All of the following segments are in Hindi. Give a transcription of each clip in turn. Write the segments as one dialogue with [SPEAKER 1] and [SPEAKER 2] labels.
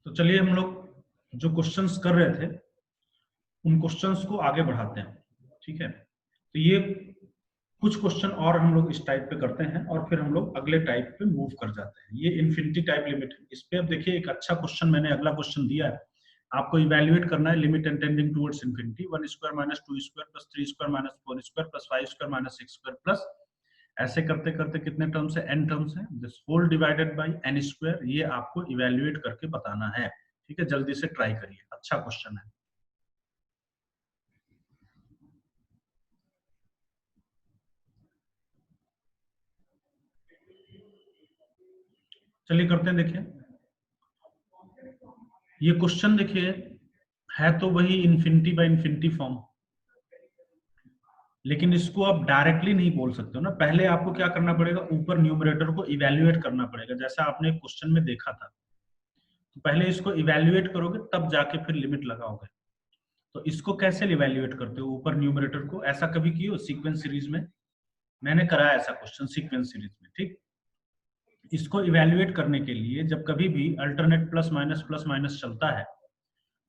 [SPEAKER 1] तो चलिए हम लोग जो क्वेश्चंस कर रहे थे उन क्वेश्चंस को आगे बढ़ाते हैं। ठीक है, तो ये कुछ क्वेश्चन और हम लोग इस टाइप पे करते हैं और फिर हम लोग अगले टाइप पे मूव कर जाते हैं। ये इन्फिनिटी टाइप लिमिट है। इस पे अब देखिए एक अच्छा क्वेश्चन मैंने अगला क्वेश्चन दिया है, आपको इवैल्यूएट करना है limit tending towards infinity 1 square minus 2 square plus 3 square minus 4 square plus 5 square minus 6 square plus ऐसे करते करते कितने टर्म्स है, n टर्म्स है, this whole divided by n square. ये आपको इवैल्यूएट करके बताना है। ठीक है, जल्दी से ट्राई करिए, अच्छा क्वेश्चन है। चलिए करते हैं। देखिए ये क्वेश्चन देखिए है तो वही इन्फिनिटी बाय इन्फिनिटी फॉर्म, लेकिन इसको आप डायरेक्टली नहीं बोल सकते हो ना। पहले आपको क्या करना पड़ेगा, ऊपर न्यूमरेटर को इवैल्यूएट करना पड़ेगा, जैसा आपने क्वेश्चन में देखा था। तो पहले इसको इवैल्यूएट करोगे तब जाके फिर लिमिट लगाओगे। तो इसको कैसे इवैल्यूएट करते हो ऊपर न्यूमरेटर को? ऐसा कभी किए हो सीक्वेंस सीरीज में? मैंने कराया ऐसा क्वेश्चन सीक्वेंस सीरीज में। ठीक, इसको इवैल्यूएट करने के लिए जब कभी भी अल्टरनेट प्लस माइनस चलता है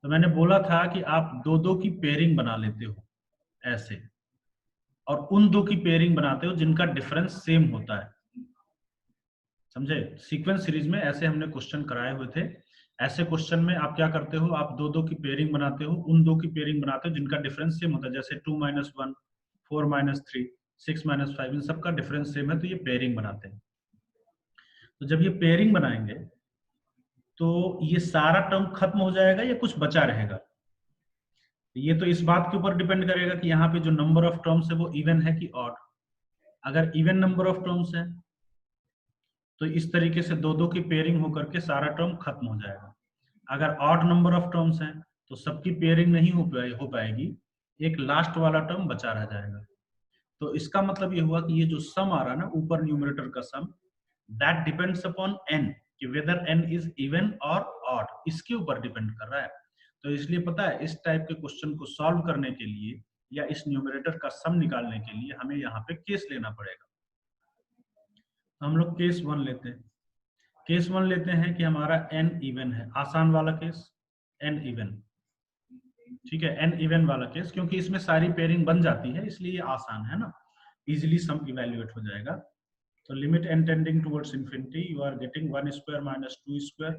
[SPEAKER 1] तो मैंने बोला था कि आप दो दो की पेयरिंग बना लेते हो ऐसे, और उन दो की पेयरिंग बनाते हो जिनका डिफरेंस सेम होता है। समझे? सीक्वेंस सीरीज में ऐसे हमने क्वेश्चन कराए हुए थे। ऐसे क्वेश्चन में आप क्या करते हो, आप दो दो की पेयरिंग बनाते हो, उन दो की पेयरिंग बनाते हो जिनका डिफरेंस सेम होता है, जैसे 2 माइनस 1, 4 माइनस 3, 6 माइनस 5, इन सबका डिफरेंस सेम है तो ये पेयरिंग बनाते हैं। तो जब ये पेयरिंग बनाएंगे तो ये सारा टर्म खत्म हो जाएगा या कुछ बचा रहेगा? ये तो इस बात के ऊपर डिपेंड करेगा कि यहाँ पे जो नंबर ऑफ टर्म्स है वो इवन है कि ऑड। अगर इवन नंबर ऑफ टर्म्स है तो इस तरीके से दो दो की पेयरिंग होकर के सारा टर्म खत्म हो जाएगा। अगर ऑड नंबर ऑफ टर्म्स हैं तो सबकी पेयरिंग नहीं हो पाएगी, एक लास्ट वाला टर्म बचा रह जाएगा। तो इसका मतलब ये हुआ कि ये जो सम आ रहा है ना ऊपर न्यूमरेटर का सम, दैट डिपेंड्स अपॉन n, कि वेदर n इज इवन और ऑड, इसके ऊपर डिपेंड कर रहा है। तो इसलिए पता है इस टाइप के क्वेश्चन को सॉल्व करने के लिए या इस न्यूमरेटर का सम निकालने के लिए हमें यहाँ पे केस लेना पड़ेगा। तो हम लोग केस 1 लेते हैं। केस 1 लेते हैं कि हमारा n इवन है, आसान वाला केस n इवन। ठीक है, n इवन वाला केस, क्योंकि इसमें सारी पेयरिंग बन जाती है इसलिए ये आसान है ना, इजीली सम इवैल्यूएट हो जाएगा। तो limit n tending towards infinity you are getting 1 square minus 2 square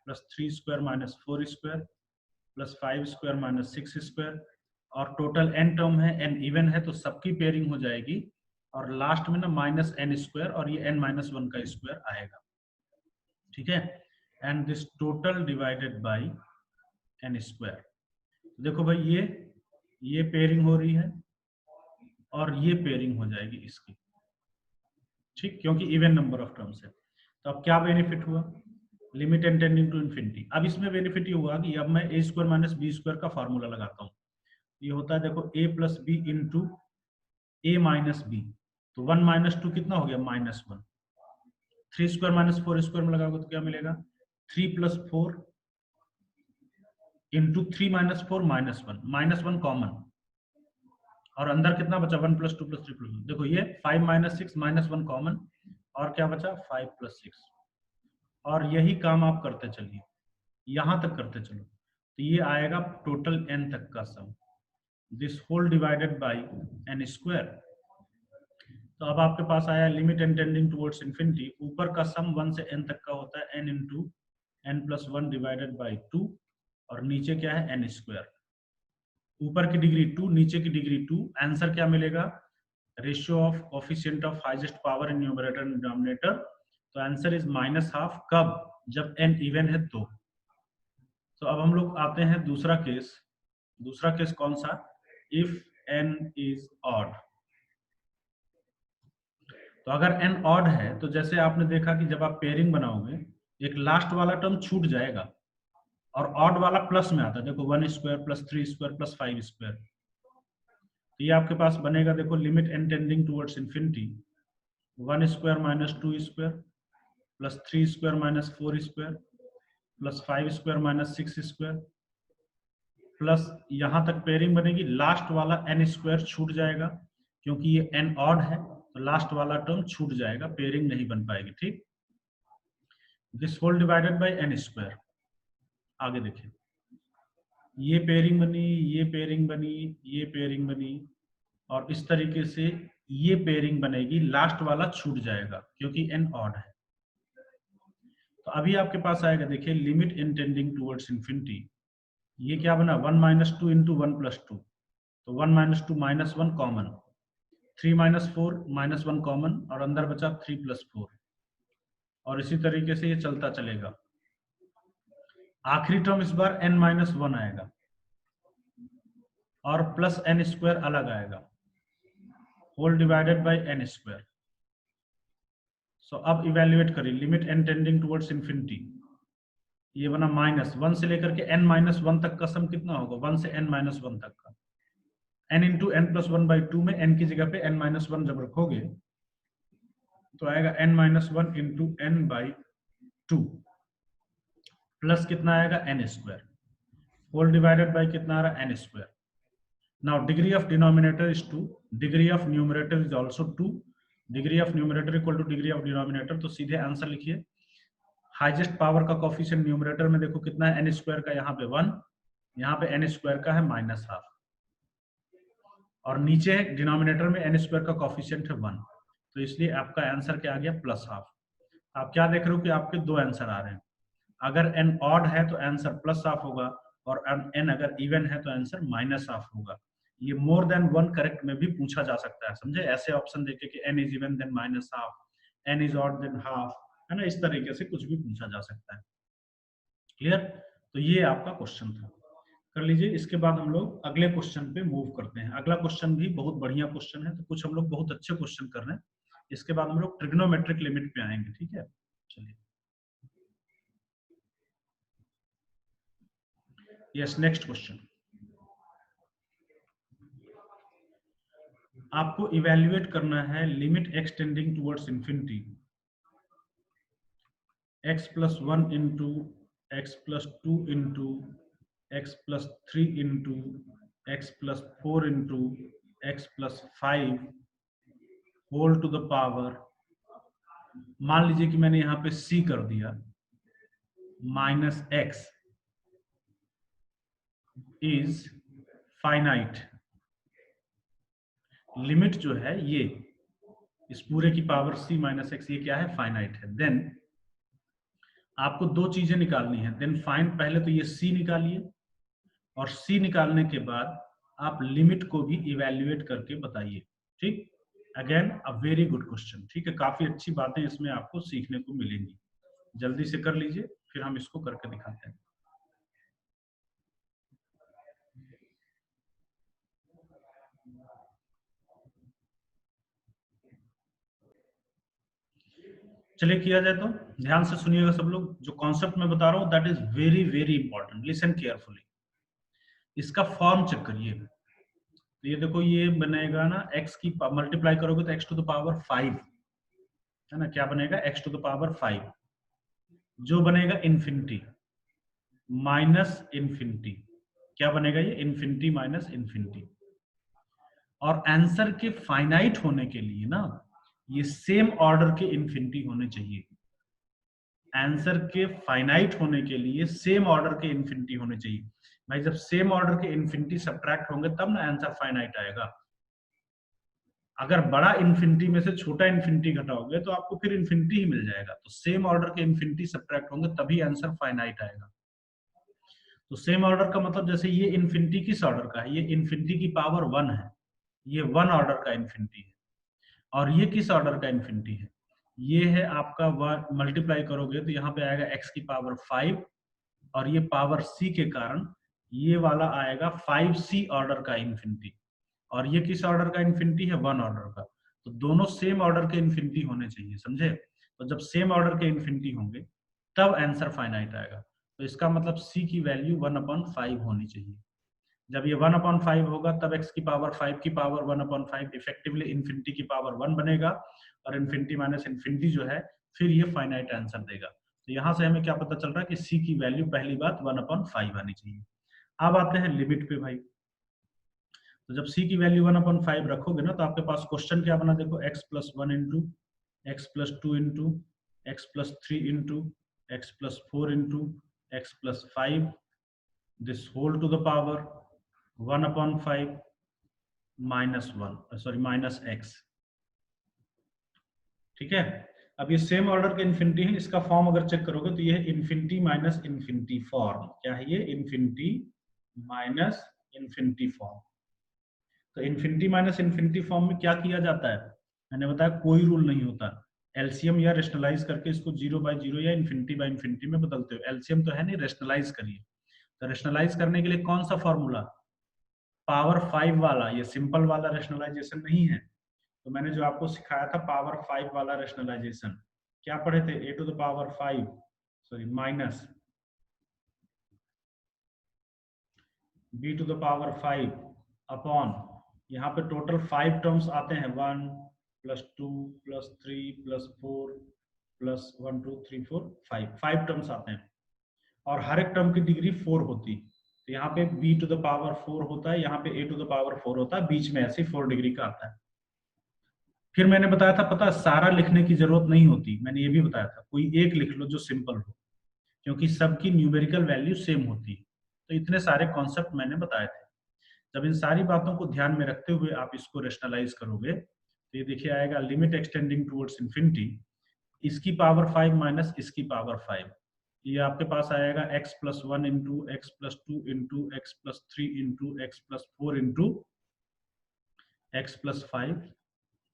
[SPEAKER 1] plus 3 square minus 4 square plus 5 square minus 6 square, और टोटल n टर्म है, n इवन है तो सबकी पेयरिंग हो जाएगी, और लास्ट में ना माइनस n स्क्वायर और ये n माइनस 1 का स्क्वायर आएगा। ठीक है, and this total divided by n square. देखो भाई ये पेयरिंग हो रही है और ये पेयरिंग हो जाएगी इसकी। ठीक, क्योंकि इवन नंबर ऑफ टर्म्स है। तो अब क्या बेनिफिट हुआ, limit n tending to infinity. अब इसमें बेनिफिट ये हुआ कि अब मैं a square minus b square का फॉर्मूला लगाता हूँ। ये होता है देखो a plus b into a minus b, तो 1 माइनस 2 कितना हो गया, माइनस 1। 3 स्क्वायर माइनस 4 स्क्वायर में लगाओगे तो क्या मिलेगा, 3 plus 4 into 3 minus 4 minus 1, minus 1 common, और अंदर कितना बचा, 1 प्लस 2 प्लस 3 प्लस 1। देखो ये 5 माइनस 6 माइनस 1 कॉमन, और क्या बचा 5 प्लस 6, और यही काम आप करते चलिए, यहां तक करते चलो, तो ये आएगा टोटल n तक का sum, this whole divided by n square. तो अब आपके पास आया limit n tending towards infinity, ऊपर का सम 1 से n तक का होता है n into n plus 1 divided by 2, और नीचे क्या है n स्क्वायर। ऊपर की डिग्री 2, नीचे की डिग्री 2, आंसर क्या मिलेगा, ratio of coefficient of highest power in numerator and denominator. तो आंसर इज माइनस हाफ, कब, जब n इवन है तो अब हम लोग आते हैं दूसरा केस। दूसरा केस कौन सा, इफ n इज ऑड। तो अगर n ऑड है तो जैसे आपने देखा कि जब आप पेयरिंग बनाओगे एक लास्ट वाला टर्म छूट जाएगा और ऑड वाला प्लस में आता है, देखो 1 square plus 3 square plus 5 square. तो ये आपके पास बनेगा, देखो limit n tending towards infinity 1 square minus 2 square plus 3 square minus 4 square plus 5 square minus 6 square, plus यहां तक पेयरिंग बनेगी, लास्ट वाला n स्क्वायर छूट जाएगा क्योंकि ये n ऑड है, तो लास्ट वाला टर्म छूट जाएगा, पेयरिंग नहीं बन पाएगी। ठीक, this whole divided by n square. आगे देखिए, ये पेयरिंग बनी, ये पेयरिंग बनी, ये पेयरिंग बनी, और इस तरीके से ये पेयरिंग बनेगी, लास्ट वाला छूट जाएगा क्योंकि n ऑड है। तो अभी आपके पास आएगा, देखिए limit in tending towards infinity, ये क्या बना 1 minus two into 1 plus two, तो 1 minus two minus 1 common, 3 minus 4 minus 1 common, और अंदर बचा 3 प्लस 4, और इसी तरीके से ये चलता चलेगा। आखिरी टर्म इस बार n माइनस 1 आएगा और प्लस n स्क्वायर अलग आएगा, whole divided by n square. So अब इवेल्युएट करिए, limit n tending towards infinity, ये बना माइनस 1 से लेकर के n माइनस 1 तक का सम कितना होगा, 1 से n माइनस 1 तक का, n into n plus 1 by 2 में n की जगह पे n माइनस 1 जब रखोगे तो आएगा n minus 1 into n by 2 plus कितना आएगा n square, whole divided by कितना आ रहा है n square. Now degree of denominator is 2, degree of numerator is also 2, degree of numerator equal to degree of denominator, तो सीधे आंसर लिखिए। हाईएस्ट पावर का कोफिशिएंट न्यूमरेटर में देखो कितना है, n स्क्वायर का, यहाँ पे 1, यहाँ पे n स्क्वायर का है माइनस हाफ, और नीचे डिनोमिनेटर में n स्क्वायर का कोफिशिएंट है 1, तो इसलिए आपका आंसर क्या आ गया, प्लस हाफ। आप क्या देख रहे हो कि आपके दो आंसर आ रहे हैं, अगर n ऑड है तो आंसर प्लस हाफ होगा, और n अगर इवन है तो आंसर माइनस हाफ होगा। ये मोर देन वन करेक्ट में भी पूछा जा सकता है, समझे, ऐसे ऑप्शन देखे कि n is even then minus half, n is odd then half, है ना, इस तरीके से कुछ भी पूछा जा सकता है। क्लियर? तो ये आपका क्वेश्चन था, कर लीजिए। इसके बाद हम लोग अगले क्वेश्चन पे मूव करते हैं। अगला क्वेश्चन भी बहुत बढ़िया क्वेश्चन है, तो कुछ हम लोग बहुत अच्छे क्वेश्चन कर रहे हैं। इसके बाद हम लोग ट्रिग्नोमेट्रिक लिमिट पे आएंगे, ठीक है। चलिए, यस, नेक्स्ट क्वेश्चन। आपको इवेल्युएट करना है limit x tending towards infinity, x plus 1 into x plus 2 into x plus 3 into x plus 4 into x plus 5 whole to the power, मान लीजिए कि मैंने यहां पे c कर दिया, minus x is finite. Limit जो है ये इस पूरे की पावर c माइनस एक्स, ये क्या है, फाइनाइट है। देन आपको दो चीजें निकालनी है, देन फाइंड, पहले तो ये c निकालिए, और c निकालने के बाद आप लिमिट को भी इवेल्युएट करके बताइए, ठीक। Again a very good question, ठीक है, काफी अच्छी बातें इसमें आपको सीखने को मिलेंगी। जल्दी से कर लीजिए, फिर हम इसको करके दिखाते हैं। चलिए किया जाए, तो ध्यान से सुनिएगा सब लोग, जो कॉन्सेप्ट मैं बता रहा हूं that is very very important, listen carefully. इसका फॉर्म चेक करिए, तो ये देखो, ये बनेगा ना, x की मल्टीप्लाई करोगे तो x टू द पावर 5, है ना, क्या बनेगा, x टू द पावर 5, जो बनेगा इन्फिनिटी माइनस इन्फिनिटी, क्या बनेगा ये, इन्फिनिटी माइनस इन्फिनिटी। और आंसर के फाइनाइट होने के लिए ना, ये सेम ऑर्डर के इन्फिनिटी होने चाहिए। आंसर के फाइनाइट होने के लिए सेम ऑर्डर के इन्फिनिटी होने चाहिए भाई। जब सेम ऑर्डर के इन्फिनिटी सब्ट्रैक्ट होंगे तब ना आंसर फाइनाइट आएगा। अगर बड़ा इन्फिनिटी में से छोटा इन्फिनिटी घटाओगे तो आपको फिर इन्फिनिटी ही मिल जाएगा। तो सेम ऑर्डर के इन्फिनिटी सब्ट्रैक्ट होंगे तभी आंसर फाइनाइट आएगा। तो सेम ऑर्डर का मतलब, जैसे ये इन्फिनिटी किस ऑर्डर का है, ये इन्फिनिटी की पावर 1 है, ये 1 ऑर्डर का इन्फिनिटी है। और ये किस ऑर्डर का इन्फिनिटी है, ये है आपका 1, मल्टीप्लाई करोगे तो यहाँ पे आएगा x की पावर 5, और ये पावर c के कारण ये वाला आएगा 5c ऑर्डर का इन्फिनिटी। और ये किस ऑर्डर का इन्फिनिटी है, 1 ऑर्डर का। तो दोनों सेम ऑर्डर के इन्फिनिटी होने चाहिए, समझे। तो जब सेम ऑर्डर के इन्फिनिटी होंगे तब आंसर फाइनाइट आएगा। तो इसका मतलब c की वैल्यू 1/5 होनी चाहिए। जब ये 1/5 होगा तब x की पावर 5 की पावर 1/5 इफेक्टिवली इन्फिनिटी की पावर 1 बनेगा, और इन्फिनिटी माइनस इन्फिनिटी जो है फिर ये फाइनाइट आंसर देगा। तो यहाँ से हमें क्या पता चल रहा है कि c की वैल्यू पहली बात 1/5 आनी चाहिए। अब आते हैं लिमिट पे भाई। तो जब c की वैल्यू 1/5 रखोगे ना, तो आपके पास क्वेश्चन क्या बना, देखो x plus 1 into x plus 2 into x plus 3 into x plus 4 into x plus 5 this whole to the power 1/5 minus 1 sorry minus x। ठीक है, अब ये सेम ऑर्डर के इन्फिनिटी है, इसका फॉर्म अगर चेक करोगे तो ये है इन्फिनिटी माइनस इन्फिनिटी फॉर्म। क्या है ये? Infinity minus infinity form. तो इन्फिनिटी माइनस इन्फिनिटी फॉर्म में क्या किया जाता है? मैंने बताया कोई रूल नहीं होता, एलसीएम या रेशनलाइज करके इसको 0/0 या इन्फिनिटी बाय इन्फिनिटी में बदलते हो। एलसीएम तो है नहीं, रेशनलाइज करिए। तो रेशनलाइज करने के लिए कौन सा फॉर्मूला? पावर 5 वाला। ये सिंपल वाला रेशनलाइजेशन नहीं है। तो मैंने जो आपको सिखाया था पावर 5 वाला रेशनलाइजेशन, क्या पढ़े थे? a to the power 5 sorry minus b to the power 5 upon, यहाँ पे टोटल 5 टर्म्स आते हैं, 1 + 2 + 3 + 4 + 1 2 3 4 5 टर्म्स आते हैं और हर एक टर्म की डिग्री 4 होती। तो यहाँ पे b टू द पावर 4 होता है, यहाँ पे a टू द पावर 4 होता है, बीच में ऐसे 4 डिग्री का आता है। फिर मैंने बताया था, पता सारा लिखने की जरूरत नहीं होती, मैंने ये भी बताया था, कोई एक लिख लो जो सिंपल हो, क्योंकि सबकी न्यूमेरिकल वैल्यू सेम होती है। तो इतने सारे कॉन्सेप्ट मैंने बताए थे। जब इन सारी बातों को ध्यान में रखते हुए आप इसको रेशनलाइज करोगे तो ये देखिए आएगा लिमिट एक्सटेंडिंग टुवर्ड्स इन्फिनिटी, इसकी पावर 5 माइनस इसकी पावर 5, ये आपके पास आएगा x + 1 into x + 2 into x + 3 into x + 4 into x + 5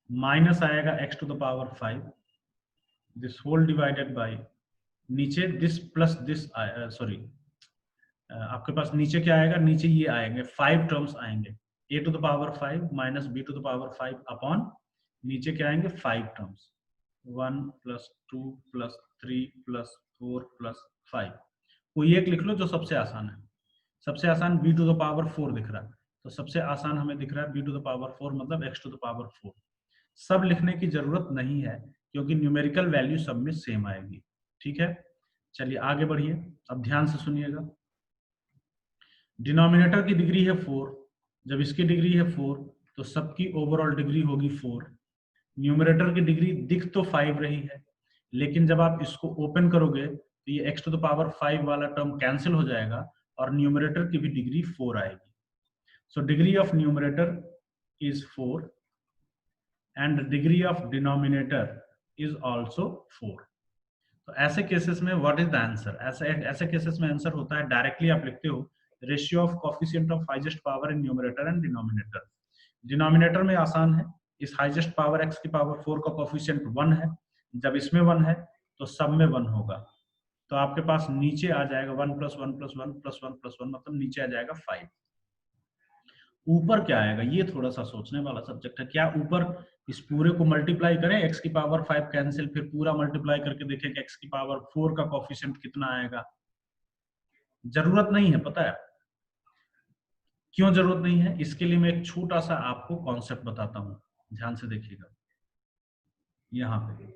[SPEAKER 1] minus आएगा x to the power 5 this whole divided by, नीचे दिस प्लस दिस सॉरी आपके पास नीचे क्या आएगा? नीचे ये आएंगे 5 टर्म्स आएंगे, a to the power 5 minus b to the power 5 upon नीचे क्या आएंगे? 5 टर्म्स, 1 + 2 + 3 + 4 + 5। कोई एक लिख लो जो सबसे आसान है। सबसे आसान b टू द पावर 4 दिख रहा है, तो सबसे आसान हमें दिख रहा है b टू द पावर 4 मतलब x टू द पावर 4। सब लिखने की जरूरत नहीं है क्योंकि न्यूमेरिकल वैल्यू सब में सेम आएगी। ठीक है, चलिए आगे बढ़िए, अब ध्यान से सुनिएगा। डिनोमिनेटर की डिग्री है 4, जब इसकी डिग्री है 4 तो सबकी ओवरऑल डिग्री होगी 4। न्यूमरेटर की डिग्री दिख तो 5 रही है, लेकिन जब आप इसको ओपन करोगे तो ये x टू द पावर 5 वाला टर्म कैंसिल हो जाएगा और न्यूमरेटर की भी डिग्री 4 आएगी। So degree of numerator is 4 and degree of denominator is also 4। तो ऐसे केसेस में व्हाट इज द आंसर? ऐसे केसेस में आंसर होता है, डायरेक्टली आप लिखते हो ratio of coefficient of highest power in numerator and denominator. Denominator में आसान है, इस हाईएस्ट पावर x की पावर 4 का कोएफिशिएंट 1 है, जब इसमें 1 है तो सब में 1 होगा, तो आपके पास नीचे आ जाएगा 1 + 1 + 1 + 1 + 1 मतलब नीचे आ जाएगा 5। ऊपर क्या आएगा? ये थोड़ा सा सोचने वाला सब्जेक्ट है। क्या ऊपर इस पूरे को मल्टीप्लाई करें, x की पावर 5 कैंसिल, फिर पूरा मल्टीप्लाई करके देखें कि x की पावर 4 का कोएफिशिएंट कितना आएगा? जरूरत नहीं है। पता है क्यों जरूरत नहीं है? इसके लिए मैं एक छोटा सा आपको कॉन्सेप्ट बताता हूं, ध्यान से देखिएगा। यहां पे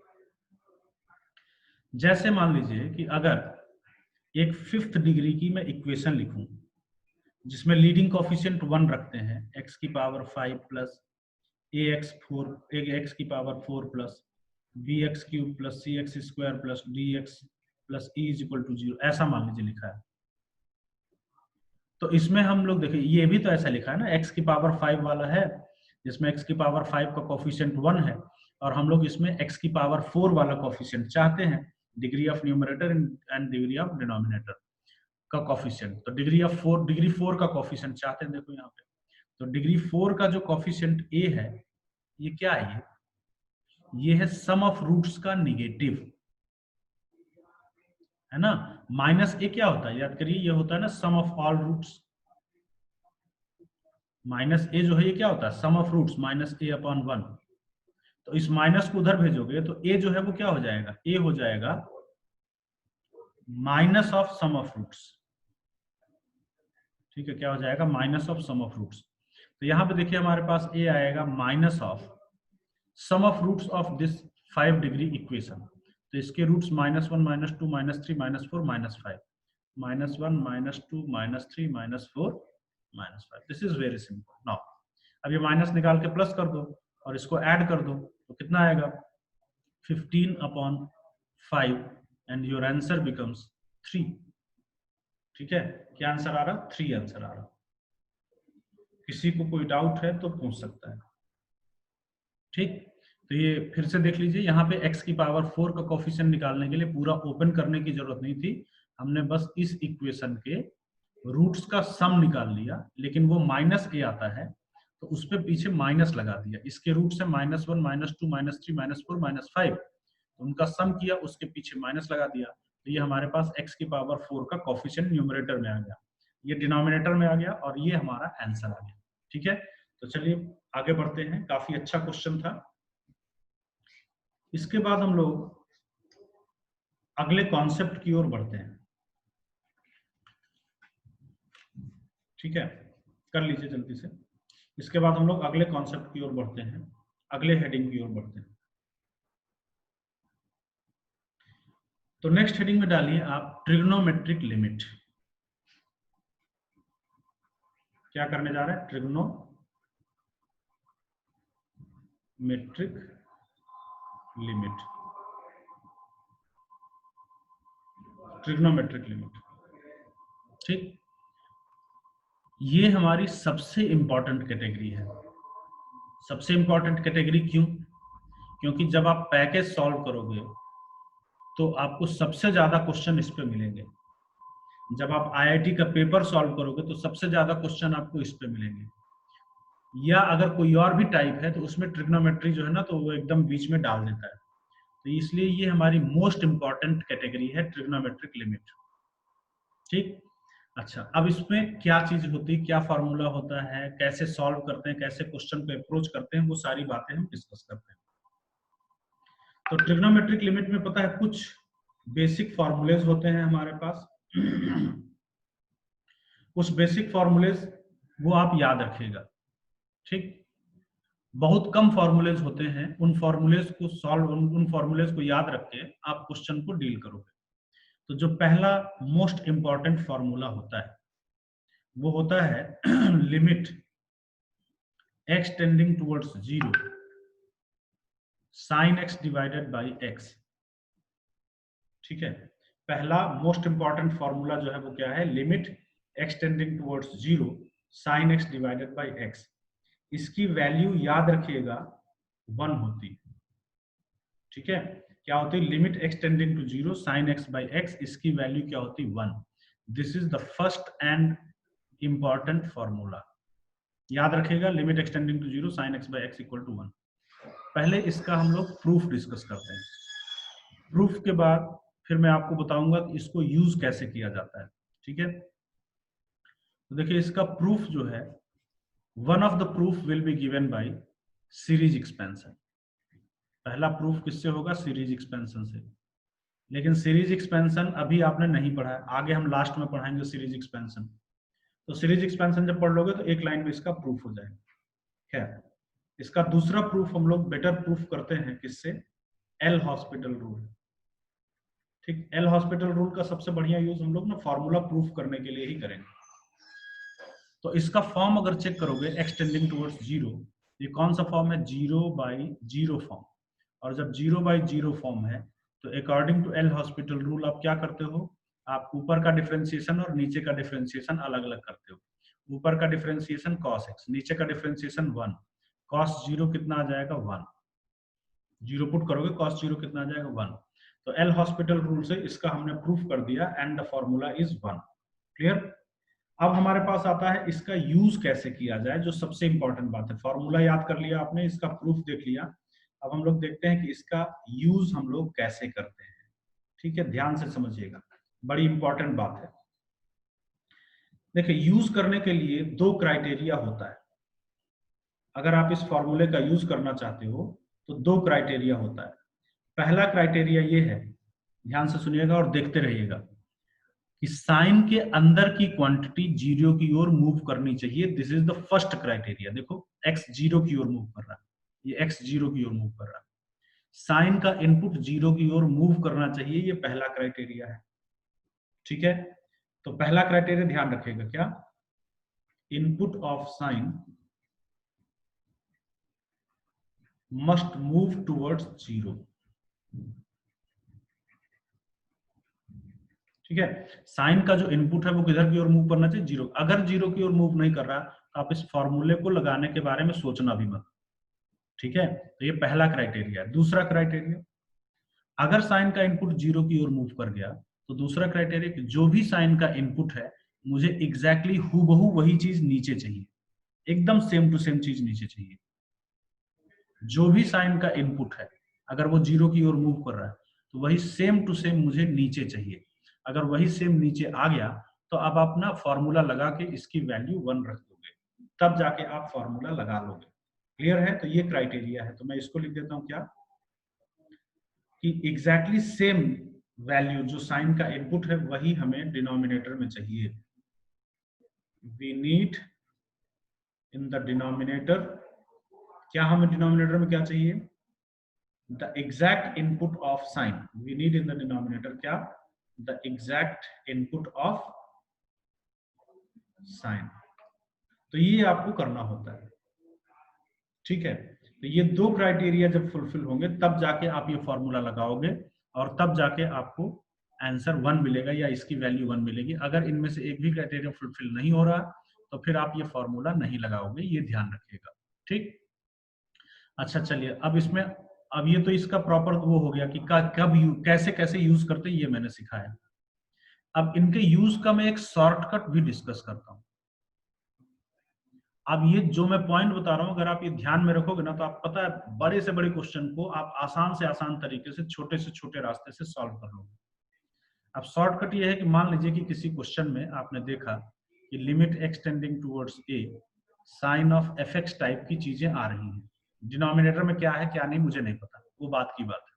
[SPEAKER 1] जैसे मान लीजिए कि अगर एक 5th डिग्री की मैं इक्वेशन लिखूं जिसमें लीडिंग कोएफिशिएंट 1 रखते हैं, x की पावर 5 प्लस x की power 4 plus bx³ plus cx² plus dx plus e = 0, ऐसा मान लीजिए लिखा है। तो इसमें हम लोग देखिए, ये भी तो ऐसा लिखा है ना, x की पावर 5 वाला है जिसमें x की पावर 5 का कोएफिशिएंट 1 है, और हम लोग इसमें x की पावर 4 वाला कोएफिशिएंट चाहते हैं, degree of numerator and degree of denominator का कोएफिशिएंट। तो डिग्री 4 का कोएफिशिएंट चाहते हैं, देखो यहाँ पे। तो डिग्री 4 का जो कोएफिशिएंट a है, ये क्या है? ये है सम ऑफ रूट्स का नेगेटिव, है ना। माइनस a क्या होता है? याद करिए, ये होता है ना sum of all roots. Minus a जो है ये क्या होता है? Sum of roots minus a/1। तो इस माइनस को उधर भेजोगे तो a जो है वो क्या हो जाएगा? a हो जाएगा minus of sum of roots. ठीक है, क्या हो जाएगा? Minus of sum of roots. तो यहाँ पे देखिए हमारे पास a आएगा minus of sum of roots of this 5 degree equation. तो इसके roots -1 -2 -3 -4 -5, -1 -2 -3 -4 -5। This is very simple. Now अब ये माइनस निकाल के प्लस कर दो और इसको ऐड कर दो तो कितना आएगा? 15/5 एंड योर आंसर बिकम्स 3। ठीक है, क्या आंसर आ रहा? 3 आंसर आ रहा। किसी को कोई डाउट है तो पूछ सकता है। ठीक, तो ये फिर से देख लीजिए, यहाँ पे x की पावर 4 का कोफिशिएंट निकालने के लिए पूरा ओपन करने की जरूरत नहीं थी, हमने बस इस इक्वेशन के रूट्स का सम निकाल लिया, लेकिन वो माइनस ए आता है तो उस पे पीछे माइनस लगा दिया। इसके रूट से -1, -2, -3, -4, -5, तो उनका सम किया, उसके पीछे माइनस लगा दिया, तो ये हमारे पास x की पावर 4 का कोफिशिएंट न्यूमरेटर में आ गया, ये डिनोमिनेटर में आ गया और ये हमारा आंसर आ गया। ठीक है, तो चलिए आगे बढ़ते हैं, काफी अच्छा क्वेश्चन था। इसके बाद हम लोग अगले कॉन्सेप्ट की ओर बढ़ते हैं। ठीक है, कर लीजिए जल्दी से। इसके बाद हम लोग अगले कॉन्सेप्ट की ओर बढ़ते हैं, अगले हेडिंग की ओर बढ़ते हैं। तो नेक्स्ट हेडिंग में डालिए आप ट्रिग्नोमेट्रिक लिमिट। क्या करने जा रहे हैं? Trigonometric limit. ट्रिग्नोमेट्रिक लिमिट, ठीक, ये हमारी सबसे इंपॉर्टेंट कैटेगरी है। सबसे इंपॉर्टेंट कैटेगरी क्यों? क्योंकि जब आप पैकेज सॉल्व करोगे तो आपको सबसे ज्यादा क्वेश्चन इस पे मिलेंगे। जब आप आईआईटी का पेपर सॉल्व करोगे तो सबसे ज्यादा क्वेश्चन आपको इस पे मिलेंगे, या अगर कोई और भी टाइप है तो उसमें ट्रिग्नोमेट्री जो है ना, तो वो एकदम बीच में डाल देता है। तो इसलिए ये हमारी मोस्ट इंपॉर्टेंट कैटेगरी है, ट्रिग्नोमेट्रिक लिमिट। ठीक, अच्छा, अब इसमें क्या चीज होती है, क्या फॉर्मूला होता है, कैसे सॉल्व करते हैं, कैसे क्वेश्चन पे अप्रोच करते हैं, वो सारी बातें हम डिस्कस करते हैं। तो ट्रिग्नोमेट्रिक लिमिट में पता है कुछ बेसिक फॉर्मूलेज होते हैं हमारे पास। कुछ बेसिक फॉर्मूलेज वो आप याद रखिएगा। ठीक, बहुत कम फॉर्मूलेज होते हैं, उन फॉर्मूलेज को सॉल्व, उन फॉर्मूलेज को याद रख के आप क्वेश्चन को डील करोगे। तो जो पहला मोस्ट इंपॉर्टेंट फॉर्मूला होता है वो होता है limit x tending towards 0 sin x divided by x। ठीक है, पहला मोस्ट इंपॉर्टेंट फॉर्मूला जो है वो क्या है? Limit x tending towards 0 sin x divided by x। इसकी वैल्यू याद रखिएगा 1 होती है। ठीक है, क्या होती है? Limit x tending to 0 sin x by x, इसकी वैल्यू क्या होती है? 1। This is the first and important formula. याद रखिएगा, limit x tending to 0 sin x by x equal to 1। पहले इसका हम लोग प्रूफ डिस्कस करते हैं। प्रूफ के बाद फिर मैं आपको बताऊंगा कि इसको यूज कैसे किया जाता है। ठीक है, तो देखिए इसका प्रूफ जो है, one of the proof will be given by series expansion. पहला प्रूफ किससे होगा? सीरीज एक्सपेंशन से। लेकिन सीरीज एक्सपेंशन अभी आपने नहीं पढ़ा है, आगे हम लास्ट में पढ़ाएंगे सीरीज एक्सपेंशन। तो सीरीज एक्सपेंशन जब पढ़ लोगे तो एक लाइन में इसका प्रूफ हो जाएगा। खैर, इसका दूसरा प्रूफ हम लोग बेटर प्रूफ करते हैं किससे? L hospital rule. ठीक, एल हॉस्पिटल रूल का सबसे बढ़िया यूज हम लोग ना फॉर्मूला प्रूफ करने के लिए ही करेंगे। तो इसका फॉर्म अगर चेक करोगे, x टेंडिंग टुवर्ड्स 0, ये कौन सा फॉर्म है? 0/0 फॉर्म। और जब 0/0 फॉर्म है तो according to L hospital rule आप क्या करते हो? आप ऊपर का डिफरेंशिएशन और नीचे का डिफरेंशिएशन अलग अलग करते हो। ऊपर का डिफरेंशिएशन cos x, नीचे का डिफरेंशिएशन 1। cos 0 कितना आ जाएगा? 1। 0 पुट करोगे, cos 0 कितना आ जाएगा? 1। तो एल हॉस्पिटल रूल से इसका हमने प्रूफ कर दिया and the formula is 1। Clear? अब हमारे पास आता है इसका यूज कैसे किया जाए, जो सबसे इंपॉर्टेंट बात है। फॉर्मूला याद कर लिया आपने, इसका प्रूफ देख लिया, अब हम लोग देखते हैं कि इसका यूज हम लोग कैसे करते हैं। ठीक है, ध्यान से समझिएगा, बड़ी इंपॉर्टेंट बात है। देखिए, यूज करने के लिए 2 क्राइटेरिया होता है। अगर आप इस फॉर्मूले का यूज करना चाहते हो तो 2 क्राइटेरिया होता है। पहला क्राइटेरिया ये है, ध्यान से सुनिएगा और देखते रहिएगा, कि साइन के अंदर की क्वांटिटी 0 की ओर मूव करनी चाहिए। This is the first criteria. देखो, x 0 की ओर मूव कर रहा है, ये x 0 की ओर मूव कर रहा है। साइन का इनपुट 0 की ओर मूव करना चाहिए, ये पहला क्राइटेरिया है। ठीक है, तो पहला क्राइटेरिया ध्यान रखिएगा, क्या? Input of sine must move towards 0। ठीक है, साइन का जो इनपुट है वो किधर की ओर मूव करना चाहिए, जीरो। अगर जीरो की ओर मूव नहीं कर रहा तो आप इस फॉर्मूले को लगाने के बारे में सोचना भी मत। ठीक है, तो ये पहला क्राइटेरिया है। दूसरा क्राइटेरिया, अगर साइन का इनपुट जीरो की ओर मूव कर गया तो दूसरा क्राइटेरिया कि जो भी साइन का इनपुट है मुझे एग्जैक्टली हूबहू वही चीज नीचे चाहिए, एकदम सेम टू सेम चीज नीचे चाहिए। जो भी साइन का इनपुट है अगर वो जीरो की ओर मूव कर रहा है तो वही सेम टू सेम मुझे नीचे चाहिए। अगर वही सेम नीचे आ गया तो अब आप ना फॉर्मूला लगा के इसकी वैल्यू 1 रख दोगे, तब जाके आप फॉर्मूला लगा लोगे। क्लियर है? तो ये क्राइटेरिया है। तो मैं इसको लिख देता हूं क्या, कि एग्जैक्टली सेम वैल्यू जो साइन का इनपुट है वही हमें डिनोमिनेटर में चाहिए। We need in the denominator, क्या हमें डिनोमिनेटर में क्या चाहिए, the exact input of sign. We need in the denominator क्या, the exact input of sign. तो ये आपको करना होता है। ठीक है, तो ये दो क्राइटेरिया जब फुलफिल होंगे तब जाके आप ये फॉर्मूला लगाओगे और तब जाके आपको आंसर 1 मिलेगा या इसकी वैल्यू 1 मिलेगी। अगर इनमें से एक भी क्राइटेरिया फुलफिल नहीं हो रहा तो फिर आप ये फॉर्मूला नहीं लगाओगे, ये ध्यान रखिएगा। ठीक, अच्छा चलिए, अब इसमें, अब ये तो इसका प्रॉपर वो हो गया कि कब कैसे कैसे यूज करते हैं ये मैंने सिखाया। अब इनके यूज का मैं एक शॉर्टकट भी डिस्कस करता हूं। अब ये जो मैं पॉइंट बता रहा हूं अगर आप ये ध्यान में रखोगे ना तो आप पता है बड़े से बड़े क्वेश्चन को आप आसान से आसान तरीके से छोटे रास्ते से सॉल्व कर लोगे। अब शॉर्टकट ये है कि मान लीजिए कि किसी क्वेश्चन में आपने देखा कि limit x tending towards a sine of fx type की चीजें आ रही हैं। डिनोमिनेटर में क्या है क्या नहीं मुझे नहीं पता, वो बात की बात है।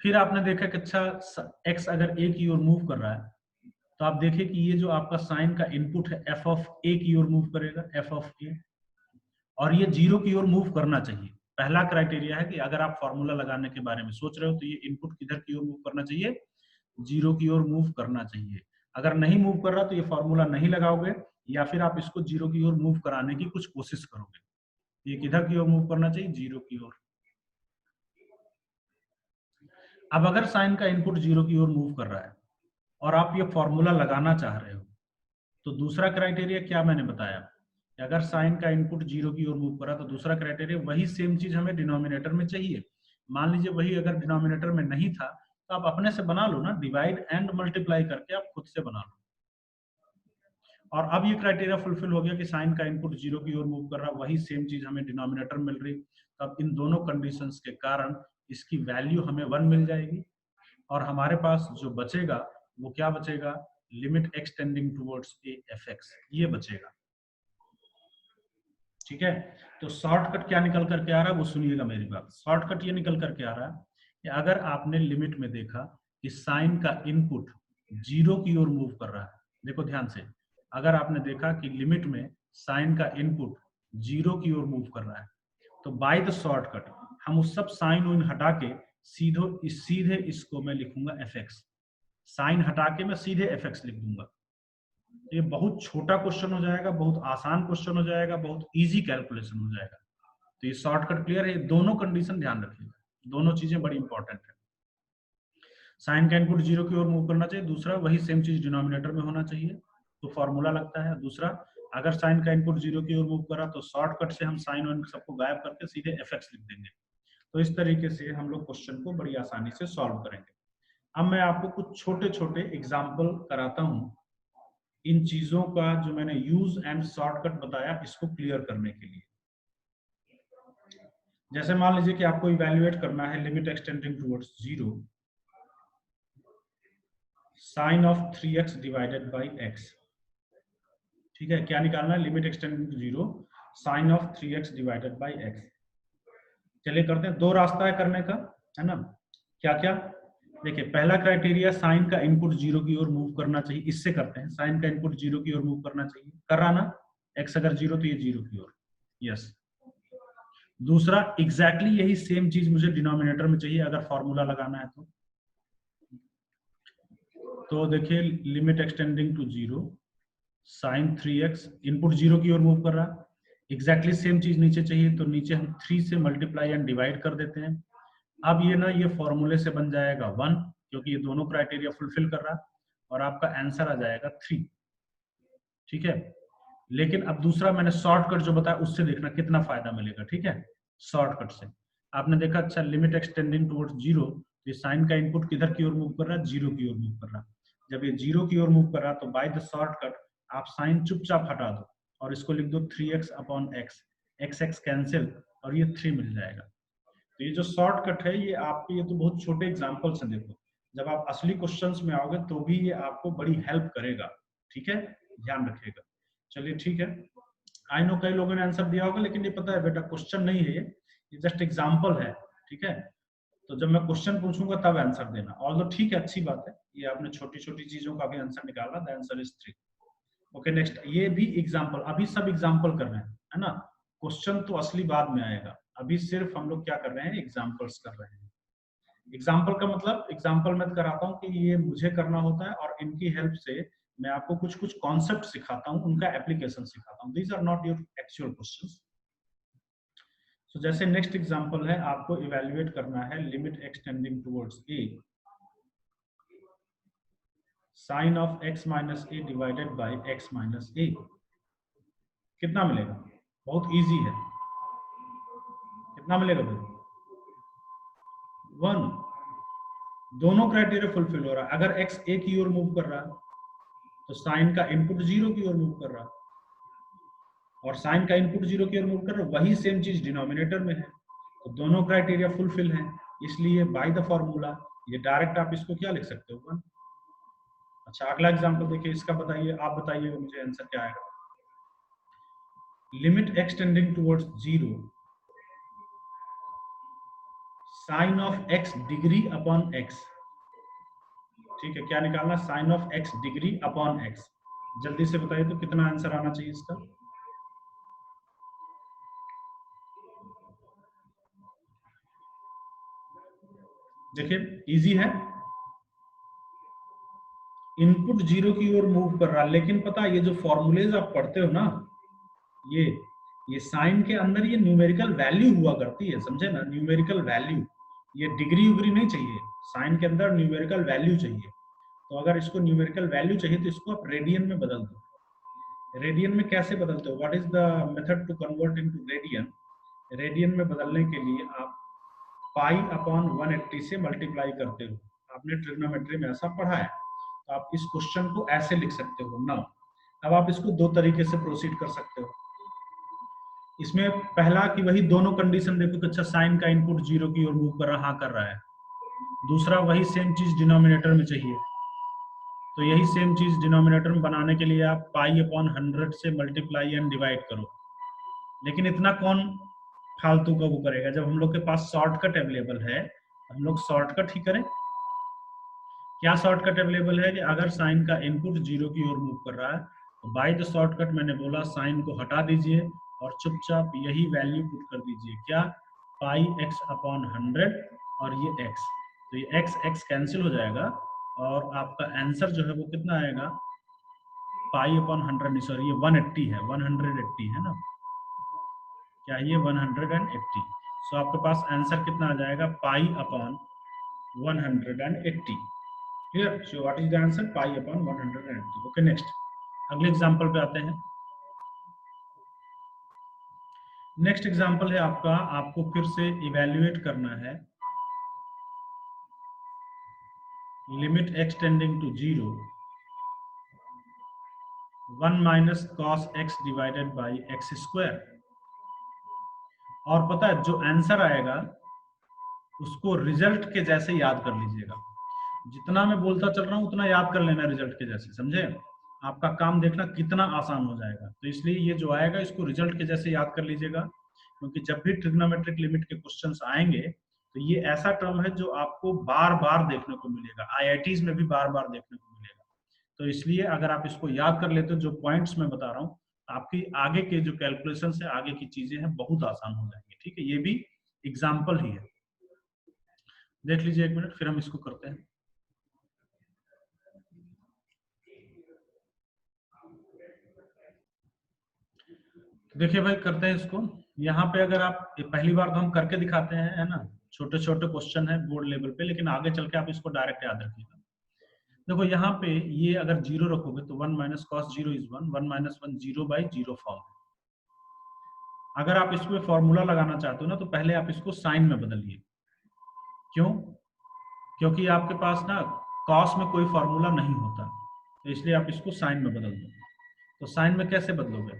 [SPEAKER 1] फिर आपने देखा कि अच्छा x अगर a की ओर मूव कर रहा है तो आप देखिए कि ये जो आपका साइन का इनपुट है f ऑफ a की ओर मूव करेगा, f ऑफ a, और ये जीरो की ओर मूव करना चाहिए। पहला क्राइटेरिया है कि अगर आप फॉर्मूला लगाने के बारे में सोच रहे हो तो ये इनपुट किधर की ओर मूव करना चाहिए, जीरो की ओर मूव करना चाहिए। अगर नहीं मूव कर रहा तो ये फॉर्मूला नहीं लगाओगे या फिर आप इसको जीरो की ओर मूव कराने की कुछ कोशिश करोगे। ये किधर की ओर मूव करना चाहिए, जीरो की ओर। अब अगर साइन का इनपुट जीरो की ओर मूव कर रहा है और आप ये फॉर्मूला लगाना चाह रहे हो तो दूसरा क्राइटेरिया क्या मैंने बताया, कि अगर साइन का इनपुट जीरो की ओर मूव कर रहा है तो दूसरा क्राइटेरिया वही सेम चीज हमें डिनोमिनेटर में चाहिए। मान लीजिए वही अगर डिनोमिनेटर में नहीं था तो आप अपने से बना लो ना, डिवाइड एंड मल्टीप्लाई करके आप खुद से बना लो। और अब ये क्राइटेरिया फुलफिल हो गया कि साइन का इनपुट जीरो की ओर मूव कर रहा है, वही सेम चीज हमें डिनोमिनेटर मिल रही। तब इन दोनों कंडीशंस के कारण इसकी वैल्यू हमें 1 मिल जाएगी और हमारे पास जो बचेगा वो क्या बचेगा, limit x tending towards a fx, ये बचेगा। ठीक है, तो शॉर्टकट क्या निकल करके आ रहा है वो सुनिएगा मेरी बात। शॉर्टकट ये निकल करके आ रहा है कि अगर आपने लिमिट में देखा कि साइन का इनपुट जीरो की ओर मूव कर रहा है, देखो ध्यान से, अगर आपने देखा कि लिमिट में साइन का इनपुट जीरो की ओर मूव कर रहा है तो बाय द शॉर्टकट हम उस सब साइन वाइन हटा के सीधे इसको मैं लिखूंगा fx। साइन हटा के मैं सीधे fx लिख दूंगा। ये बहुत छोटा क्वेश्चन हो जाएगा, बहुत आसान क्वेश्चन हो जाएगा, बहुत इजी कैलकुलेशन हो जाएगा। तो ये शॉर्टकट क्लियर है। दोनों कंडीशन ध्यान रखिएगा, दोनों चीजें बड़ी इंपॉर्टेंट है। साइन का इनपुट जीरो की ओर मूव करना चाहिए, दूसरा वही सेम चीज डिनोमिनेटर में होना चाहिए तो फॉर्मूला लगता है। दूसरा, अगर साइन का इनपुट जीरो की ओर मूव करा तो शॉर्टकट से हम साइन वन सबको गायब करके सीधे fx लिख देंगे। तो इस तरीके से हम लोग क्वेश्चन को बड़ी आसानी से सॉल्व करेंगे। अब मैं आपको कुछ छोटे छोटे एग्जाम्पल कराता हूं इन चीजों का जो मैंने यूज एंड शॉर्टकट बताया इसको क्लियर करने के लिए। जैसे मान लीजिए कि आपको इवैल्यूएट करना है limit x tending towards zero sine of 3x divided by x। ठीक है, क्या निकालना है, limit x tending to zero sine of 3x divided by x। चलिए करते हैं, दो रास्ता है करने का, है ना। क्या क्या, देखिए पहला क्राइटेरिया साइन का इनपुट जीरो की ओर मूव करना चाहिए, इससे करते हैं। साइन का इनपुट जीरो की ओर मूव करना चाहिए, कर रहा ना, x अगर जीरो तो ये जीरो की ओर, यस। दूसरा, एग्जैक्टली यही सेम चीज मुझे डिनोमिनेटर में चाहिए अगर फॉर्मूला लगाना है तो देखिए limit x tending to zero sine 3x, input zero की ओर मूव कर रहा है, एग्जैक्टली सेम चीज नीचे चाहिए तो नीचे हम 3 से मल्टीप्लाई एंड डिवाइड कर देते हैं। अब ये ना ये फॉर्मूले से बन जाएगा 1, क्योंकि ये दोनों क्राइटेरिया फुलफिल कर रहा है, और आपका आंसर आ जाएगा 3। ठीक है, लेकिन अब दूसरा मैंने शॉर्टकट जो बताया उससे देखना कितना फायदा मिलेगा। ठीक है, शॉर्टकट से आपने देखा, अच्छा लिमिट एक्सटेंडिंग टुवर्ड्स 0, ये साइन का इनपुट किधर की ओर मूव कर रहा है, 0 की ओर मूव कर रहा है। जब ये 0 की ओर मूव कर रहा है तो बाय द शॉर्टकट आप साइन चुपचाप हटा दो और इसको लिख दो 3x upon x, x cancel और ये 3 मिल जाएगा। तो ये जो शॉर्टकट है ये आपके, ये तो बहुत छोटे एग्जांपल से देखो, जब आप असली क्वेश्चंस में आओगे तो भी ये आपको बड़ी हेल्प करेगा। ठीक है, ध्यान रखिएगा। चलिए ठीक है, आई नो कई लोगों ने आंसर दिया होगा, लेकिन ये पता है बेटा क्वेश्चन नहीं है ये जस्ट एग्जाम्पल है। ठीक है, तो जब मैं क्वेश्चन पूछूंगा तब आंसर देना। ऑल्दो ठीक है, अच्छी बात है, ये आपने छोटी छोटी चीजों का भी आंसर निकाला, the answer is 3। Okay next, ये भी एग्जाम्पल, अभी सब एग्जाम्पल कर रहे हैं, है ना, क्वेश्चन तो असली बाद में आएगा, अभी सिर्फ हम लोग क्या कर रहे हैं, एग्जाम्पल्स कर रहे हैं। एग्जाम्पल का मतलब, एग्जाम्पल मैं कराता हूँ कि ये मुझे करना होता है और इनकी हेल्प से मैं आपको कुछ कुछ कॉन्सेप्ट सिखाता हूँ, उनका एप्लीकेशन सिखाता हूँ। These are not your actual questions. तो जैसे नेक्स्ट एग्जाम्पल है, आपको इवेल्युएट करना है limit x tending towards a, sine of x minus a divided by x minus a। कितना मिलेगा, बहुत इजी है, कितना मिलेगा भाई, 1। दोनों क्राइटेरिया फुलफिल हो रहा है। अगर x a की ओर मूव कर रहा है तो साइन का इनपुट 0 की ओर मूव कर रहा है, और साइन का इनपुट 0 की ओर मूव कर रहा है, वही सेम चीज डिनोमिनेटर में है, तो दोनों क्राइटेरिया फुलफिल हैं, इसलिए बाय द फॉर्मूला ये डायरेक्ट आप इसको क्या लिख सकते हो, 1। अच्छा अगला एग्जांपल देखिए, इसका बताइए, आप बताइए मुझे आंसर क्या आएगा। Limit x tending towards 0, sine of x degree upon x। ठीक है, क्या निकालना, sine of x degree upon x। जल्दी से बताइए तो कितना आंसर आना चाहिए इसका। देखिए इजी है, इनपुट 0 की ओर मूव कर रहा है, लेकिन पता है ये जो फॉर्मूलेज आप पढ़ते हो ना, ये साइन के अंदर ये न्यूमेरिकल वैल्यू हुआ करती है, समझे ना, न्यूमेरिकल वैल्यू, ये डिग्री उग्री नहीं चाहिए, साइन के अंदर न्यूमेरिकल वैल्यू चाहिए। तो अगर इसको न्यूमेरिकल वैल्यू चाहिए तो इसको आप रेडियन में बदल दो। रेडियन में कैसे बदलते हो, what is the method to convert into radian. Radian में बदलने के लिए आप पाई अपॉन 180 से मल्टीप्लाई करते हो, आपने ट्रिग्नोमेट्री में ऐसा पढ़ा है। तो आप इस क्वेश्चन को ऐसे लिख सकते हो ना। अब आप इसको दो तरीके से प्रोसीड कर सकते हो। इसमें पहला कि वही दोनों कंडीशन देखो कि अच्छा साइन का इनपुट 0 की ओर मूव कर रहा, हाँ कर रहा है। दूसरा वही सेम चीज डिनोमिनेटर में चाहिए, तो यही सेम चीज डिनोमिनेटर में बनाने के लिए आप पाई अपॉन 100 से मल्टीप्लाई एंड डिवाइड करो। लेकिन इतना कौन फालतू का वो करेगा, जब हम लोग के पास शॉर्टकट अवेलेबल है, हम लोग शॉर्टकट ही करें। क्या शॉर्टकट अवेलेबल है कि अगर साइन का इनपुट 0 की ओर मूव कर रहा है तो बाय द शॉर्टकट मैंने बोला साइन को हटा दीजिए और चुपचाप यही वैल्यू पुट कर दीजिए, क्या, पाई x अपॉन 100 और ये x, तो ये x कैंसिल हो जाएगा और आपका आंसर जो है वो कितना आएगा, पाई अपॉन 100, सॉरी ये 180 है, 180 है ना, क्या ये 180। सो आपके पास आंसर कितना आ जाएगा, pi upon 180। Clear, so what is the answer, pi upon 180। Okay next, अगले एग्जांपल पे आते हैं। नेक्स्ट एग्जांपल है आपका, आपको फिर से इवैल्यूएट करना है limit x tending to 0, 1 minus cos x divided by x square. और पता है जो आंसर आएगा उसको रिजल्ट के जैसे याद कर लीजिएगा, जितना मैं बोलता चल रहा हूं उतना याद कर लेना रिजल्ट के जैसे, समझे, आपका काम देखना कितना आसान हो जाएगा। तो इसलिए ये जो आएगा इसको रिजल्ट के जैसे याद कर लीजिएगा, क्योंकि जब भी ट्रिग्नोमेट्रिक लिमिट के क्वेश्चंस आएंगे तो ये ऐसा टर्म है जो आपको बार बार देखने को मिलेगा, आईआईटीज में भी बार बार देखने को मिलेगा। तो इसलिए अगर आप इसको याद कर लेते हो, जो पॉइंट्स मैं बता रहा हूँ, आपकी आगे के जो कैलकुलेशन है, आगे की चीजें हैं, बहुत आसान हो जाएंगी। ठीक है, ये भी एग्जाम्पल ही है, देख लीजिए 1 मिनट, फिर हम इसको करते हैं। देखिए भाई करते हैं इसको। यहाँ पे अगर आप पहली बार तो हम करके दिखाते हैं, है ना, छोटे छोटे क्वेश्चन है बोर्ड लेवल पे, लेकिन आगे चल के आप इसको डायरेक्ट याद रखिएगा। देखो यहाँ पे ये अगर जीरो रखोगे तो 1 minus cos zero is 1, 1 minus 1 zero by zero form. अगर आप इसमें फॉर्मूला लगाना चाहते हो ना तो पहले आप इसको साइन में बदलिए। क्यों? क्योंकि आपके पास ना कॉस में कोई फॉर्मूला नहीं होता, तो इसलिए आप इसको साइन में बदल दो। तो साइन में कैसे बदलोगे?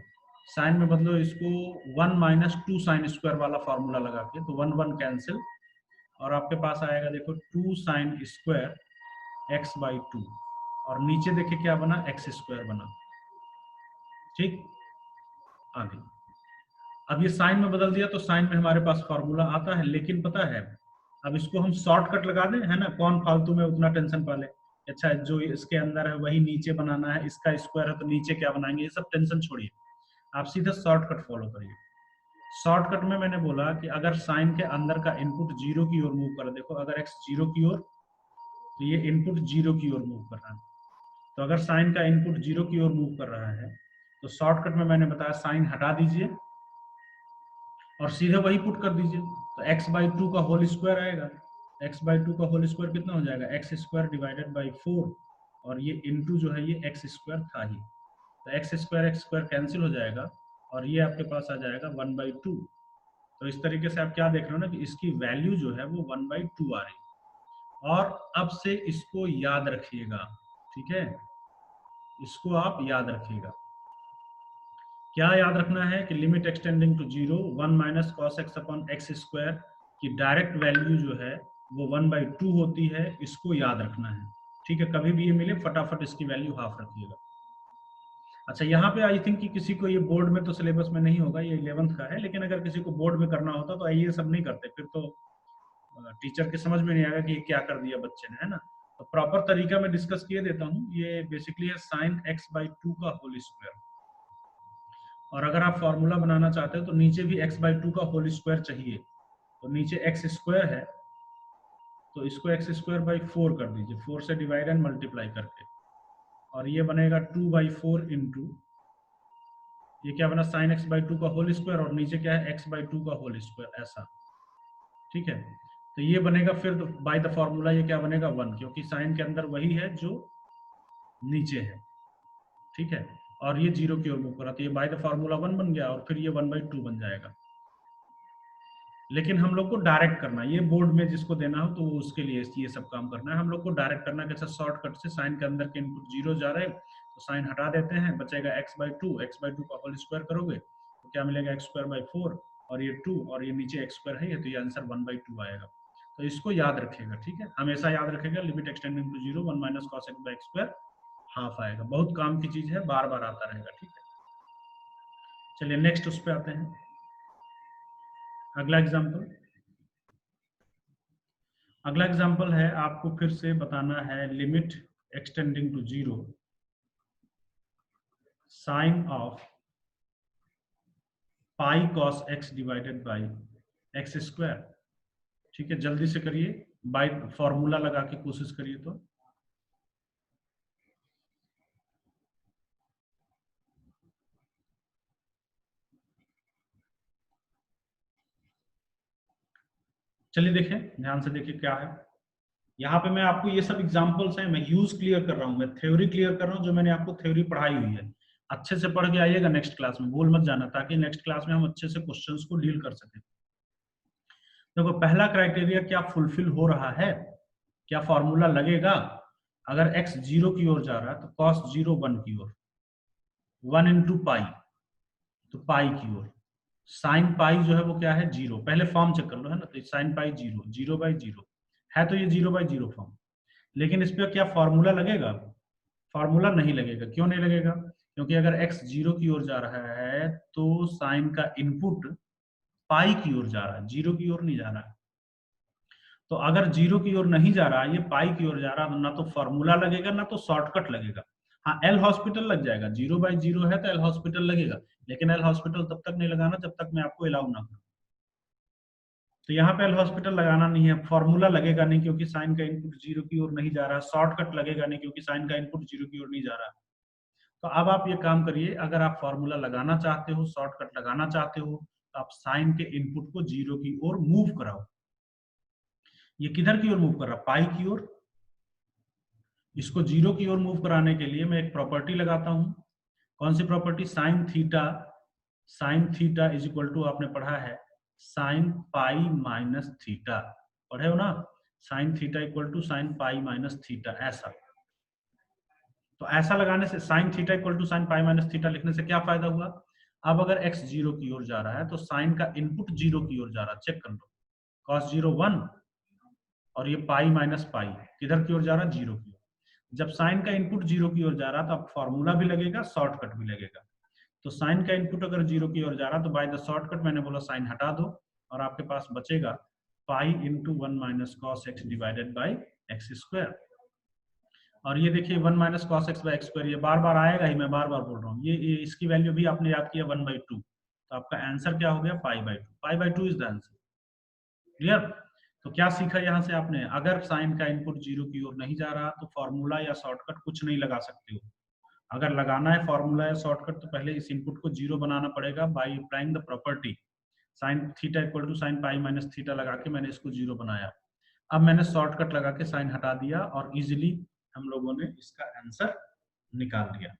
[SPEAKER 1] साइन में बदलो इसको 1 माइनस 2 साइन स्क्वायर वाला फॉर्मूला लगा के, तो 1 1 कैंसिल, और आपके पास आएगा देखो 2 साइन स्क्वायर एक्स बाई 2, और नीचे देखिए क्या बना, एक्स स्क्वायर बना। ठीक, आगे अब ये साइन में बदल दिया तो साइन में हमारे पास फॉर्मूला आता है, लेकिन पता है अब इसको हम शॉर्टकट लगा दें, है ना, कौन फालतू में उतना टेंशन पाले। अच्छा, जो इसके अंदर है वही नीचे बनाना है, इसका स्क्वायर है तो नीचे क्या बनाएंगे, ये सब टेंशन छोड़िए, आप सीधा शॉर्टकट फॉलो करिए। शॉर्टकट में मैंने बोला कि अगर साइन के अंदर का इनपुट जीरो की ओर मूव कर, देखो अगर एक्स जीरो की ओर, तो ये इनपुट जीरो की ओर मूव कर रहा है। तो अगर साइन का इनपुट जीरो की ओर मूव कर रहा है तो शॉर्टकट में मैंने बताया साइन हटा दीजिए और सीधे वही पुट कर दीजिए, तो एक्स बाई 2 का होल स्क्वायर आएगा। एक्स बाई 2 का होल स्क्वायर कितना हो जाएगा, एक्स स्क्वायर डिवाइडेड बाई 4, और ये इनटू जो है ये एक्स स्क्वायर था ही, तो एक्स स्क्वायर कैंसिल हो जाएगा, और ये आपके पास आ जाएगा 1/2। तो इस तरीके से आप क्या देख रहे हो ना कि इसकी वैल्यू जो है वो 1/2 आ रही है। और अब से इसको याद रखिएगा, ठीक है, इसको आप याद रखिएगा। क्या याद रखना है कि limit x tending to 0 1 minus cos x upon x square की डायरेक्ट वैल्यू जो है वो 1/2 होती है, इसको याद रखना है। ठीक है, कभी भी ये मिले फटाफट इसकी वैल्यू हाफ रखिएगा। अच्छा, यहाँ पे आई थिंक कि किसी को ये बोर्ड में तो सिलेबस में नहीं होगा, ये 11th का है, लेकिन अगर किसी को बोर्ड में करना होता तो ये सब नहीं करते, फिर तो टीचर के समझ में नहीं आएगा कि ये क्या कर दिया बच्चे ने, है ना। तो प्रॉपर तरीका में डिस्कस किए देता हूँ। ये बेसिकली है साइन x/2 का होल स्क्वायर, और अगर आप फॉर्मूला बनाना चाहते हो तो नीचे भी x/2 का होल स्क्वायर चाहिए, तो नीचे एक्स स्क्वायर है तो इसको एक्स स्क्वायर बाई 4 कर दीजिए, 4 से डिवाइड एंड मल्टीप्लाई करके, और ये बनेगा 2/4 इंटू ये क्या बना, साइन x/2 का होल स्क्वायर, और नीचे क्या है x/2 का होल स्क्वायर, ऐसा। ठीक है, तो ये बनेगा फिर बाय द फॉर्मूला ये क्या बनेगा 1, क्योंकि साइन के अंदर वही है जो नीचे है। ठीक है, और ये जीरो की ओर मूव कर रहा, तो ये बाय द फॉर्मूला 1 बन गया, और फिर ये 1/2 बन जाएगा। लेकिन हम लोग को डायरेक्ट करना है, ये बोर्ड में जिसको देना हो तो उसके लिए ये सब काम करना है। हम लोग को डायरेक्ट करना है, कैसे, शॉर्टकट से साइन के अंदर के इनपुट जीरो जा रहे हैं तो साइन हटा देते हैं, बचेगा x/2 का होल स्क्वायर करोगे तो क्या मिलेगा x²/4, और ये 2 और ये नीचे x² है, तो ये आंसर 1/2 आएगा। तो इसको याद रखिएगा, ठीक है, हमेशा याद रखिएगा, limit x tending to 0 1 minus cos x/2 half आएगा। बहुत काम की चीज है, बार बार आता रहेगा। ठीक है, चलिए नेक्स्ट उस पर आते हैं, अगला एग्जाम्पल। अगला एग्जाम्पल है, आपको फिर से बताना है limit x tending to 0 sine of pi cos x divided by x square. ठीक है, जल्दी से करिए, बाय फॉर्मूला लगा के कोशिश करिए। तो चलिए देखें, ध्यान से देखिए क्या है। यहाँ पे मैं आपको ये सब एग्जांपल्स हैं, मैं यूज क्लियर कर रहा हूँ, मैं थ्योरी क्लियर कर रहा हूँ, जो मैंने आपको थ्योरी पढ़ाई हुई है। अच्छे से पढ़ के आइएगा नेक्स्ट क्लास में, भूल मत जाना, ताकि नेक्स्ट क्लास में हम अच्छे से क्वेश्चंस को डील कर सकें। देखो, पहला क्राइटेरिया क्या फुलफिल हो रहा है, क्या फॉर्मूला लगेगा। अगर x 0 की ओर जा रहा है तो cos 0 1 की ओर, 1 इंटू पाई, तो पाई की ओर, साइन पाई जो है वो क्या है 0, पहले फॉर्म चेक कर लो, है ना, तो साइन पाई 0, 0/0 है, तो ये 0/0 फॉर्म। लेकिन इस पर क्या फॉर्मूला लगेगा, फॉर्मूला नहीं लगेगा। क्यों नहीं लगेगा, क्योंकि अगर x 0 की ओर जा रहा है तो साइन का इनपुट पाई की ओर जा रहा है, 0 की ओर नहीं जा रहा है। तो अगर 0 की ओर नहीं जा रहा, ये पाई की ओर जा रहा, तो ना तो फॉर्मूला लगेगा ना तो शॉर्टकट लगेगा। हाँ, एल हॉस्पिटल लग जाएगा, 0/0 है तो एल हॉस्पिटल लगेगा, लेकिन एल हॉस्पिटल तब तक नहीं लगाना जब तक मैं आपको अलाउ ना करूं। तो यहाँ पे एल हॉस्पिटल लगाना नहीं है, फॉर्मूला लगेगा नहीं क्योंकि साइन का इनपुट 0 की ओर नहीं जा रहा, शॉर्टकट लगेगा नहीं क्योंकि साइन का इनपुट 0 की ओर नहीं जा रहा। तो अब आप ये काम करिए, अगर आप फॉर्मूला लगाना चाहते हो, शॉर्टकट लगाना चाहते हो, तो आप साइन के इनपुट को 0 की ओर मूव कराओ। ये किधर की ओर मूव कर रहा है, पाई की ओर। इसको 0 की ओर मूव कराने के लिए मैं एक प्रॉपर्टी लगाता हूं। कौन सी property, sine theta. Sine theta is equal to, आपने पढ़ा है साइन पाई माइनस थीटा, पढ़े हो ना, sine theta equal to sine pi minus theta, ऐसा। तो ऐसा लगाने से sine theta equal to sine pi minus theta लिखने से क्या फायदा हुआ, अब अगर x 0 की ओर जा रहा है तो साइन का इनपुट 0 की ओर जा रहा है, चेक कर लो, cos 0 1 और ये पाई माइनस पाई किधर की ओर जा रहा है, 0 की ओर। जब साइन का इनपुट 0 की ओर जा रहा है तो अब फॉर्मूला भी लगेगा, शॉर्टकट भी लगेगा। तो साइन का इनपुट अगर 0 की ओर जा रहा है तो बाय द शॉर्टकट मैंने बोला साइन हटा दो और आपके पास बचेगा pi into 1 minus cos x divided by x square. और ये देखिए 1 minus cos x by x square, ये बार बार आएगा ही, मैं बार बार बोल रहा हूँ, ये इसकी वैल्यू भी आपने याद किया 1/2, तो आपका आंसर क्या हो गया, पाई/2। पाई/2 इज द आंसर। क्लियर। तो क्या सीखा यहाँ से आपने, अगर साइन का इनपुट 0 की ओर नहीं जा रहा तो फॉर्मूला या शॉर्टकट कुछ नहीं लगा सकते हो। अगर लगाना है फॉर्मूला या शॉर्टकट तो पहले इस इनपुट को 0 बनाना पड़ेगा by applying the property sine theta equal to sine pi minus theta लगा के मैंने इसको 0 बनाया। अब मैंने शॉर्टकट लगा के साइन हटा दिया और इजिली हम लोगों ने इसका आंसर निकाल दिया।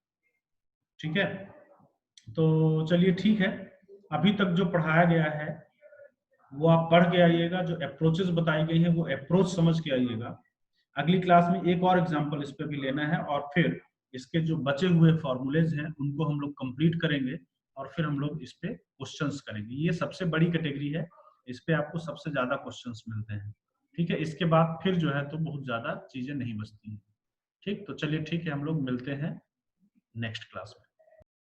[SPEAKER 1] ठीक है, तो चलिए ठीक है, अभी तक जो पढ़ाया गया है वो आप पढ़ के आइएगा, जो अप्रोचेस बताई गई है वो अप्रोच समझ के आइएगा। अगली क्लास में एक और एग्जांपल इस पे भी लेना है और फिर इसके जो बचे हुए फॉर्मूलेज हैं उनको हम लोग कंप्लीट करेंगे और फिर हम लोग इस पे क्वेश्चंस करेंगे। ये सबसे बड़ी कैटेगरी है, इस पे आपको सबसे ज्यादा क्वेश्चंस मिलते हैं। ठीक है, इसके बाद फिर जो है तो बहुत ज्यादा चीजें नहीं बचती हैं। ठीक, तो चलिए ठीक है, हम लोग मिलते हैं नेक्स्ट क्लास में।